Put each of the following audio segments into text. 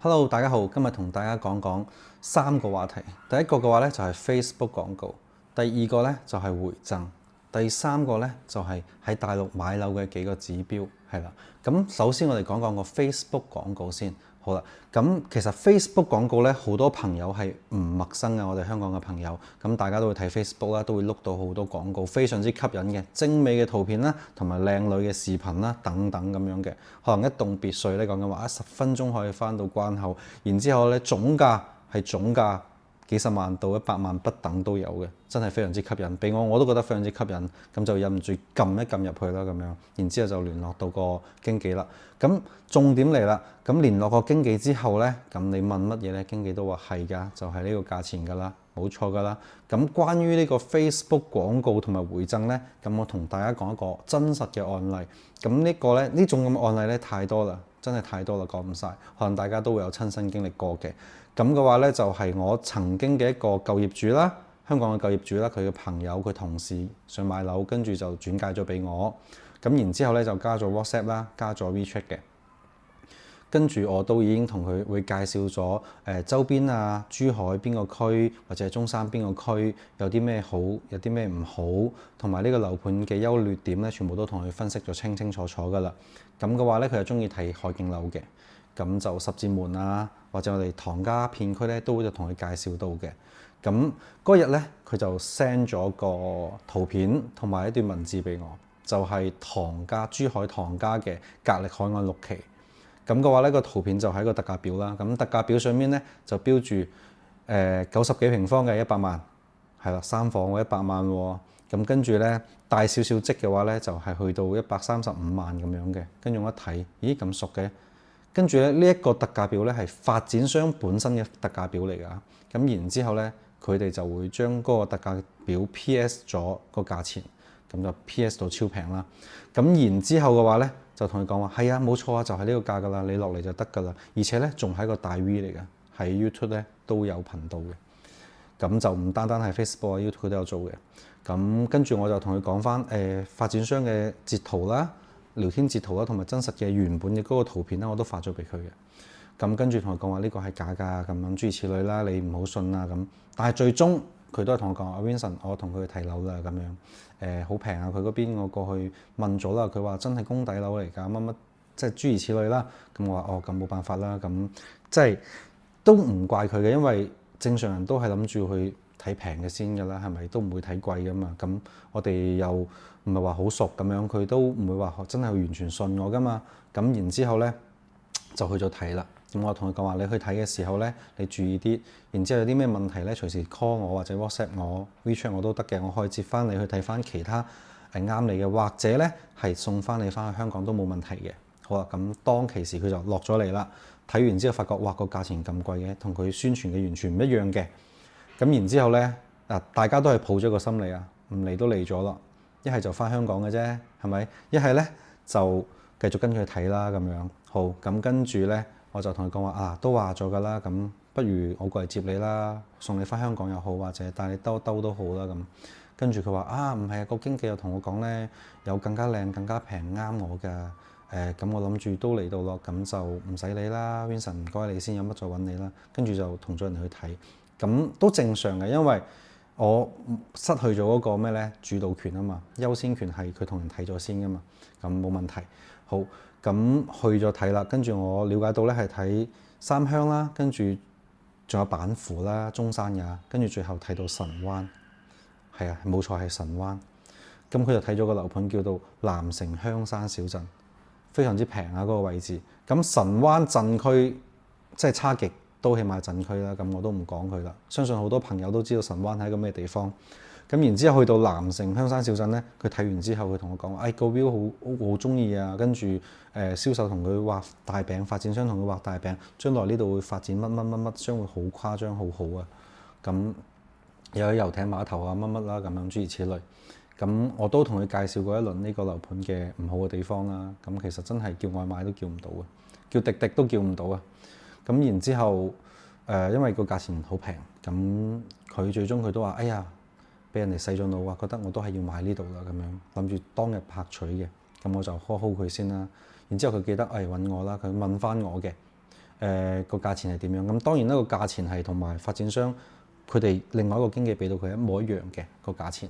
Hello，大家好，今日同大家講講三個話題。第一個嘅話咧就係 Facebook 廣告，第二個咧就係回贈，第三個咧就係喺大陸買樓嘅幾個指標，係啦。咁首先我哋講講個 Facebook 廣告先。好啦，咁其實 Facebook 廣告咧好多朋友係唔陌生嘅，我哋香港嘅朋友，咁大家都會睇 Facebook 啦，都會碌到好多廣告，非常之吸引嘅，精美嘅圖片啦，同埋靚女嘅視頻啦，等等咁樣嘅。可能一棟別墅咧講緊話，10分鐘可以翻到關口，然之後咧總價幾十萬到100萬不等都有嘅，真係非常之吸引。俾我都覺得非常之吸引，咁就忍唔住撳一撳入去啦咁樣，然之後就聯絡到個經紀啦。咁重點嚟啦，咁聯絡個經紀之後咧，咁你問乜嘢咧？經紀都話係㗎，就係呢個價錢㗎啦，冇錯㗎啦。咁關於呢個 Facebook 廣告同埋回贈咧，咁我同大家講一個真實嘅案例。咁呢個咧，呢種咁嘅案例咧太多啦，真係太多啦，講唔晒。可能大家都會有親身經歷過嘅。咁嘅話咧，就係我曾經嘅一個舊業主啦，香港嘅舊業主啦，佢嘅朋友、佢同事想買樓，跟住就轉介咗俾我。咁然之後咧就加咗 WhatsApp 啦，加咗 WeChat 嘅。跟住我都已經同佢會介紹咗周邊啊，珠海邊個區或者係中山邊個區有啲咩好，有啲咩唔好，同埋呢個樓盤嘅優劣點咧，全部都同佢分析咗清清楚楚㗎啦。咁嘅話咧，佢就中意睇海景樓嘅。咁就十字門啊，或者我哋唐家片區咧，都會同佢介紹到嘅。咁嗰日咧，佢就 send 咗個圖片同埋一段文字俾我，就係珠海唐家嘅格力海岸6期。咁嘅話咧，個圖片就係一個特價表啦。咁特價表上面咧就標住90幾平方嘅100萬，係啦，3房嘅100萬喎。咁跟住咧大少少積嘅話咧，就係去到135萬咁樣嘅。跟住我一睇，咦咁熟嘅？跟住咧，呢一個特價表咧係發展商本身嘅特價表嚟㗎。咁然之後咧，佢哋就會將嗰個特價表 PS 咗個價錢，咁就 PS 到超平啦。咁然之後嘅話咧，就同佢講話係啊，冇錯啊，就係呢個價㗎啦，你落嚟就得㗎啦。而且咧仲係一個大 V 嚟㗎，喺 YouTube 咧都有頻道嘅。咁就唔單單係 Facebook 啊 YouTube 都有做嘅。咁跟住我就同佢講翻發展商嘅截圖啦。聊天截圖啦，同埋真實嘅原本嘅嗰個圖片啦，我都發咗俾佢嘅。咁跟住同佢講話呢個係假㗎，咁樣諸如此類啦，你唔好信啦咁。但係最終佢都係同我講阿 Vincent，我同佢去睇樓啦咁樣。好平啊！佢嗰邊我過去問咗啦，佢話真係公底樓嚟㗎，乜乜即係諸如此類啦。咁我話哦，咁冇辦法啦，咁即係都唔怪佢嘅，因為正常人都係諗住去睇平嘅先㗎啦，係咪都唔會睇貴㗎嘛？咁我哋又唔係話好熟咁樣，佢都唔會話真係完全信我㗎嘛。咁然之後咧就去咗睇啦。咁我同佢講話，你去睇嘅時候咧，你注意啲。然之後有啲咩問題咧，隨時 call 我或者 WhatsApp 我、WeChat 我都得嘅，我可以接翻你去睇翻其他啱你嘅，或者咧係送翻你翻去香港都冇問題嘅。好啦，咁當其時佢就落咗嚟啦。睇完之後發覺，哇，個價錢咁貴嘅，同佢宣傳嘅完全唔一樣嘅。咁然之後咧，大家都係抱咗個心理啊，唔嚟都嚟咗咯。一係就翻香港嘅啫，係咪？一係咧就繼續跟佢睇啦咁樣。好，咁跟住咧，我就同佢講話都話咗㗎啦，咁不如我過嚟接你啦，送你翻香港又好，或者帶你兜兜都好啦咁。跟住佢話唔係啊，個經紀又同我講咧，有更加靚、更加平啱我㗎。咁我諗住都嚟到咯，咁就唔使理啦。Vincent 唔該你先，有乜再揾你啦。跟住就同咗人去睇，咁都正常嘅，因為我失去咗嗰個咩咧主導權啊嘛，優先權係佢同人睇咗先㗎嘛，咁冇問題。好，咁去咗睇啦，跟住我了解到咧係睇三鄉啦，跟住仲有板湖啦、中山呀，跟住最後睇到神灣，係啊，冇錯係神灣。咁佢就睇咗個樓盤叫做南城香山小鎮。非常之平啊！嗰個位置，咁神灣鎮區即係差極都起碼鎮區啦，咁我都唔講佢啦。相信好多朋友都知道神灣係一個咩地方。咁然之後去到南城香山小鎮咧，佢睇完之後，佢同我講話，個 view 好中意啊！跟住銷售同佢畫大餅，發展商同佢畫大餅，將來呢度會發展乜乜乜乜，將會好誇張，好好啊！咁有遊艇碼頭啊，乜乜啦，咁樣諸如此類。咁我都同佢介紹過一輪呢個樓盤嘅唔好嘅地方啦。咁其實真係叫外賣都叫唔到啊，叫滴滴都叫唔到啊。咁然之後因為個價錢好平，咁佢最終佢都話：哎呀，俾人哋洗咗腦啊，覺得我都係要買呢度啦。咁樣諗住當日拍取嘅，咁我就呵佢先啦。然之後佢記得揾我啦，佢問翻我嘅個價錢係點樣。咁當然呢個價錢係同埋發展商佢哋另外一個經紀俾到佢一模一樣嘅個價錢。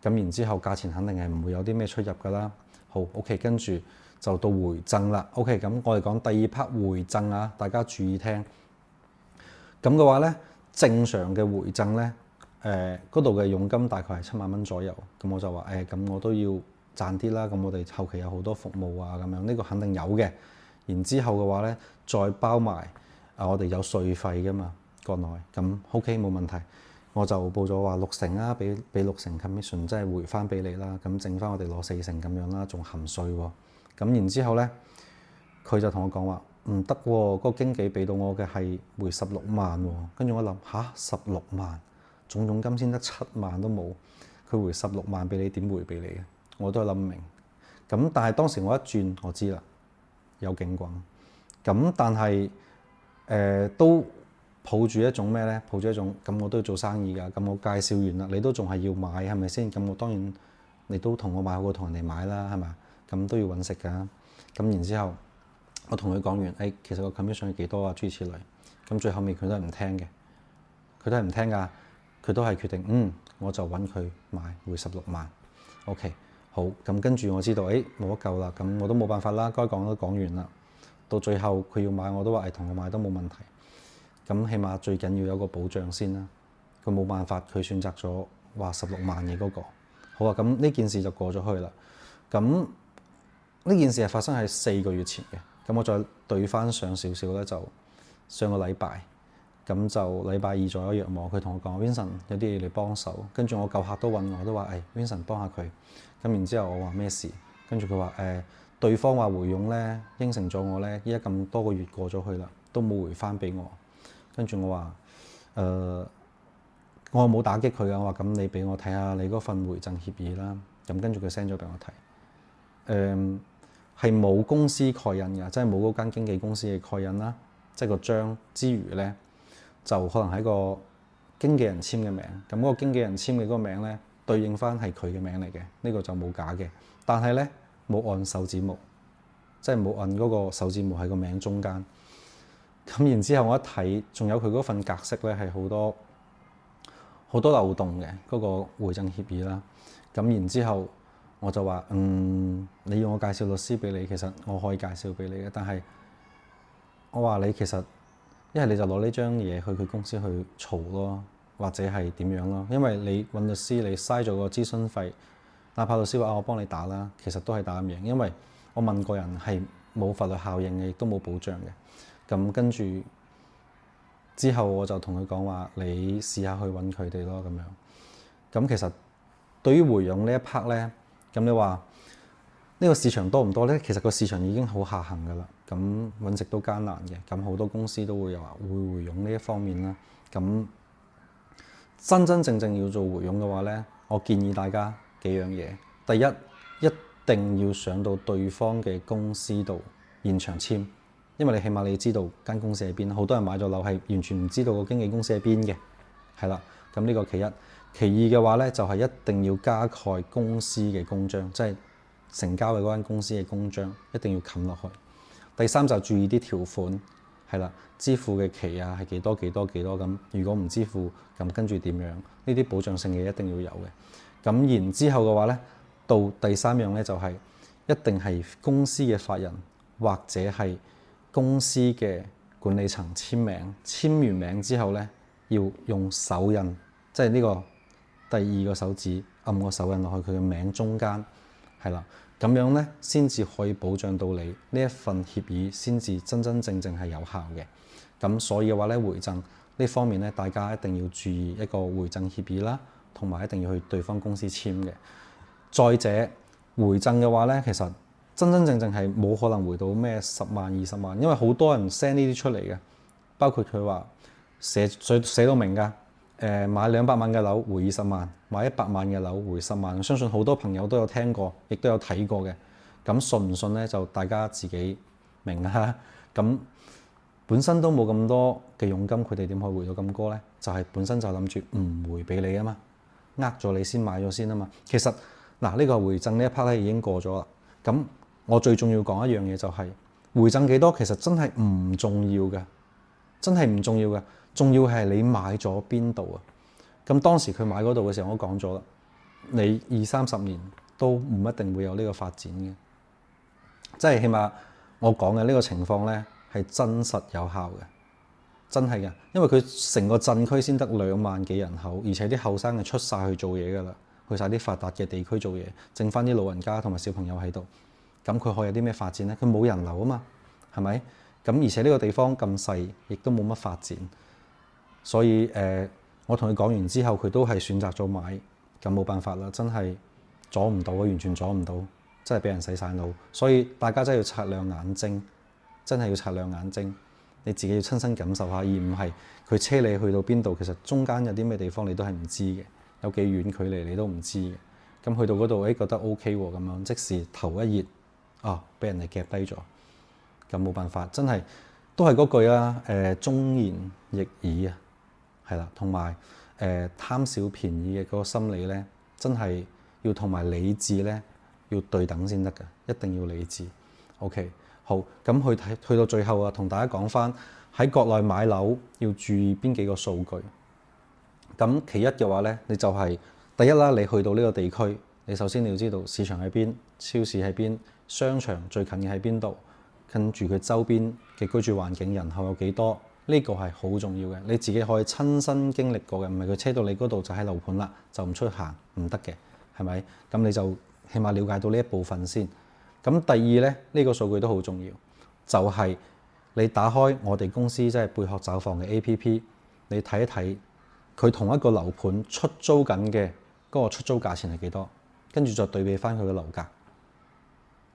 咁然之後價錢肯定係唔會有啲咩出入㗎啦。好 OK， 跟住就到回贈啦。OK， 咁我哋講第二 part 回贈啊，大家注意聽。咁嘅話咧，正常嘅回贈咧，嗰度嘅佣金大概係7萬蚊左右。咁我就話咁我都要賺啲啦。咁我哋後期有好多服務啊，咁樣呢個肯定有嘅。然之後嘅話咧，再包埋我哋有稅費㗎嘛，國內咁 OK 冇問題。我就報咗話60%啦，俾60% commission，即係回翻俾你啦。咁剩翻我哋攞40%咁樣啦，仲含稅喎。咁然之後咧，佢就同我講話唔得喎，嗰個經紀俾到我嘅係回16萬喎。跟住我諗16萬，總佣金先得7萬都冇，佢回16萬俾你，點回俾你嘅？我都係諗唔明。咁但係當時我一轉，我知啦，有警棍。咁但係都抱住一種咩咧？抱住一種咁我都要做生意㗎。咁我介紹完啦，你都仲係要買係咪先？咁我當然你都同我買好過同人哋買啦，係咪？咁都要揾食㗎。咁然之後我同佢講完，其實個 commission 係幾多啊？諸如此類。咁最後面佢都係唔聽嘅，佢都係唔聽㗎。佢都係決定我就揾佢買回16萬。OK， 好。咁跟住我知道冇得救啦。咁我都冇辦法啦，該講都講完啦。到最後佢要買我都話同我買都冇問題。咁起碼最緊要有個保障先啦。佢冇辦法，佢選擇咗話16萬嘅嗰個。好啊，咁呢件事就過咗去啦。咁呢件事係發生喺4個月前嘅。咁我再對翻上少少咧，就上個禮拜，咁就禮拜2左右約我，佢同我講 Vincent 有啲嘢嚟幫手。跟住我舊客都揾我，都話Vincent 幫下佢。咁然之後我話咩事？跟住佢話對方話回佣咧，應承咗我咧，依家咁多個月過咗去啦，都冇回翻俾我。跟住我話我冇打擊佢啊。我話咁你俾我睇下你嗰份回贈協議啦。咁跟住佢 send 咗俾我睇，係冇公司蓋印㗎，即係冇嗰間經紀公司嘅蓋印啦。即係個章之餘咧，就可能係個經紀人簽嘅名。咁嗰個經紀人簽嘅嗰個名咧，對應翻係佢嘅名嚟嘅。呢個就冇假嘅，但係咧冇按手指模，即係冇按嗰個手指模喺個名中間。咁然之後我一睇，仲有佢嗰份格式咧係好多漏洞嘅嗰個回贈協議啦。咁然之後我就話你要我介紹律師俾你，其實我可以介紹俾你嘅，但係我話你其實一係你就攞呢張嘢去佢公司去嘈咯，或者係點樣咯。因為你揾律師，你嘥咗個諮詢費，哪怕律師話我幫你打啦，其實都係打唔贏，因為我問個人係冇法律效應嘅，亦都冇保障嘅。咁跟住之後我就同佢講話，你試下去揾佢哋咯咁樣。咁其實對於回佣呢一 part 咧，咁你話呢個市場多唔多咧？其實個市場已經好下行㗎啦。咁揾食都艱難嘅，咁好多公司都會有話會回佣呢一方面啦。咁真正要做回佣嘅話咧，我建議大家幾樣嘢。第一，一定要上到對方嘅公司度現場簽。因為你起碼你知道間公司喺邊，好多人買咗樓係完全唔知道個經紀公司喺邊嘅，係啦。咁呢個其一，其二嘅話咧就係一定要加蓋公司嘅公章，即係成交嘅嗰間公司嘅公章，一定要冚落去。第三就注意啲條款，係啦，支付嘅期啊係幾多咁。如果唔支付，咁跟住點樣？呢啲保障性嘅一定要有嘅。咁然之後嘅話咧，到第3樣咧就係一定係公司嘅法人或者係公司嘅管理層簽名，簽完名之後咧，要用手印，即係呢個第2個手指按個手印落去佢嘅名中間，係啦，咁樣咧先至可以保障到你呢一份協議先至真正係有效嘅。咁所以嘅話咧，回贈呢方面咧，大家一定要注意一個回贈協議啦，同埋一定要去對方公司簽嘅。再者，回贈嘅話咧，其實真正係冇可能回到咩10萬20萬，因為好多人 send 呢啲出嚟嘅，包括佢話寫到明㗎，買200萬嘅樓回20萬，買100萬嘅樓回10萬。我相信好多朋友都有聽過，亦都有睇過嘅。咁信唔信咧，就大家自己明啦。咁本身都冇咁多嘅佣金，佢哋點可以回到咁高咧？就係本身就諗住唔回俾你啊嘛，呃咗你先買咗先啊嘛。其實嗱，呢個回贈呢一 part 咧已經過咗啦。咁我最重要講一樣嘢就係回贈幾多其實真係唔重要嘅，真係唔重要嘅，重要係你買咗邊度啊。咁當時佢買嗰度嘅時候，我都講咗啦，你20-30年都唔一定會有呢個發展嘅，即係起碼我講嘅呢個情況咧係真實有效嘅，真係嘅，因為佢成個鎮區先得2萬幾人口，而且啲後生係出晒去做嘢㗎啦，去晒啲發達嘅地區做嘢，剩翻啲老人家同埋小朋友喺度，咁佢可以有啲咩發展咧？佢冇人流啊嘛，係咪？咁而且呢個地方咁細，亦都冇乜發展，所以我同佢講完之後，佢都係選擇咗買，咁冇辦法啦，真係阻唔到，完全阻唔到，真係俾人洗晒腦。所以大家真係要擦亮眼睛，真係要擦亮眼睛，你自己要親身感受下，而唔係佢車你去到邊度，其實中間有啲咩地方你都係唔知嘅，有幾遠距離你都唔知嘅。咁去到嗰度，覺得 OK 喎，咁樣即時頭一熱，俾人哋夾低咗，咁冇辦法，真係都係嗰句啦，忠言逆耳啊！係啦，同埋貪小便宜嘅嗰個心理咧，真係要同埋理智咧要對等先得㗎，一定要理智。OK， 好，咁去到最後啊，同大家講翻喺國內買樓要注意邊幾個數據。咁其一嘅話咧，你就係第一啦，你去到呢個地區，你首先你要知道市場喺邊，超市喺邊，商場最近嘅喺邊度，跟住佢周邊嘅居住環境、人口有幾多。呢個係好重要嘅，你自己可以親身經歷過嘅，唔係佢車到你嗰度就喺樓盤啦，就唔出行唔得嘅，係咪？咁你就起碼了解到呢一部分先。咁第二咧，呢個數據都好重要，就係你打開我哋公司即係貝殼找房嘅 APP， 你睇一睇佢同一個樓盤出租緊嘅嗰個出租價錢係幾多，跟住再對比翻佢嘅樓價，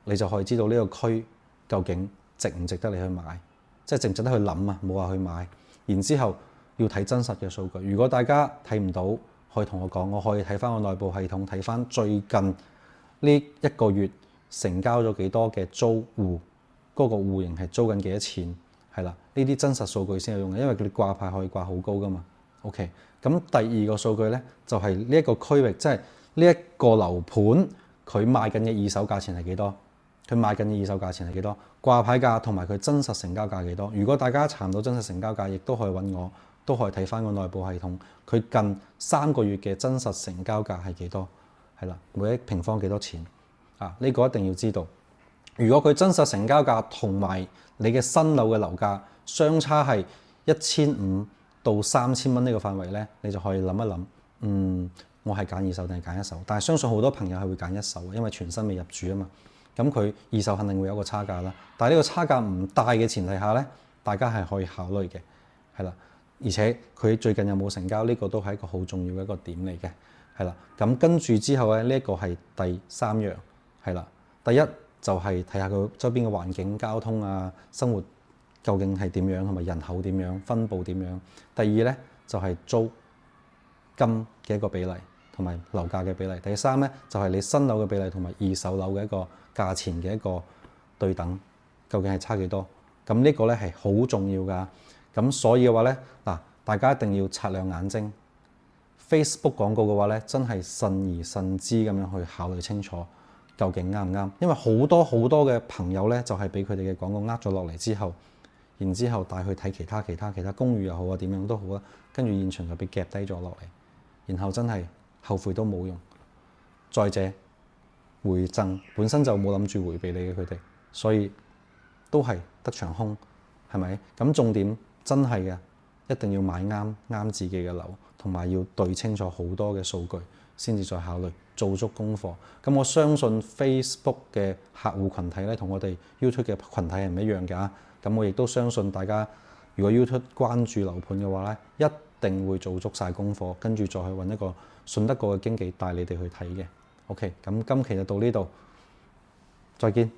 你就可以知道呢個區究竟值唔值得你去買。即係值唔值得去諗啊，冇話去買。然之後要睇真實嘅數據。如果大家睇唔到，可以同我講，我可以睇翻我內部系統，睇翻最近呢一個月成交咗幾多嘅租戶，嗰個戶型係租緊幾多錢，係啦。呢啲真實數據先有用嘅，因為佢哋掛牌可以掛好高噶嘛。OK， 咁第二個數據咧就係呢一個區域，即係呢一個樓盤佢賣緊嘅二手價錢係幾多？佢賣緊嘅二手價錢係幾多？掛牌價同埋佢真實成交價幾多？如果大家查唔到真實成交價，亦都可以揾我，都可以睇翻個內部系統。佢近3個月嘅真實成交價係幾多？係啦，每一平方幾多錢？呢個一定要知道。如果佢真實成交價同埋你嘅新樓嘅樓價相差係1500到3000蚊呢個範圍咧，你就可以諗一諗，我係揀二手定係揀一手？但係相信好多朋友係會揀一手，因為全新未入住啊嘛。咁佢二手肯定會有個差價啦，但係呢個差價唔大嘅前提下咧，大家係可以考慮嘅，係啦。而且佢最近有冇成交，呢個都係一個好重要嘅一個點嚟嘅，係啦。咁跟住之後咧，呢一個係第3樣，係啦。第一就係睇下佢周邊嘅環境、交通啊、生活究竟係點樣，同埋人口點樣、分佈點樣。第二咧就係租金嘅一個比例同埋樓價嘅比例。第三咧就係你新樓嘅比例同埋二手樓嘅一個價錢嘅一個對等，究竟係差幾多？咁呢個咧係好重要㗎。咁所以嘅話咧，大家一定要擦亮眼睛。Facebook 廣告嘅話咧，真係慎而慎之咁樣去考慮清楚，究竟啱唔啱？因為好多嘅朋友咧，就係俾佢哋嘅廣告呃咗落嚟之後，然之後帶去睇其他公寓又好啊，點樣都好啊，跟住現場就被夾低咗落嚟，然後真係後悔都冇用。再者，回贈本身就冇諗住回避你嘅佢哋，所以都係得場空，係咪？咁重點真係嘅，一定要買啱自己嘅樓，同埋要對清楚好多嘅數據，先至再考慮，做足功課。咁我相信 Facebook 嘅客戶群體咧，同我哋 YouTube 嘅群體係唔一樣㗎。咁我亦都相信大家，如果 YouTube 關注樓盤嘅話咧，一定會做足晒功課，跟住再去揾一個信得過嘅經紀帶你哋去睇嘅。OK，咁今期就到呢度，再見。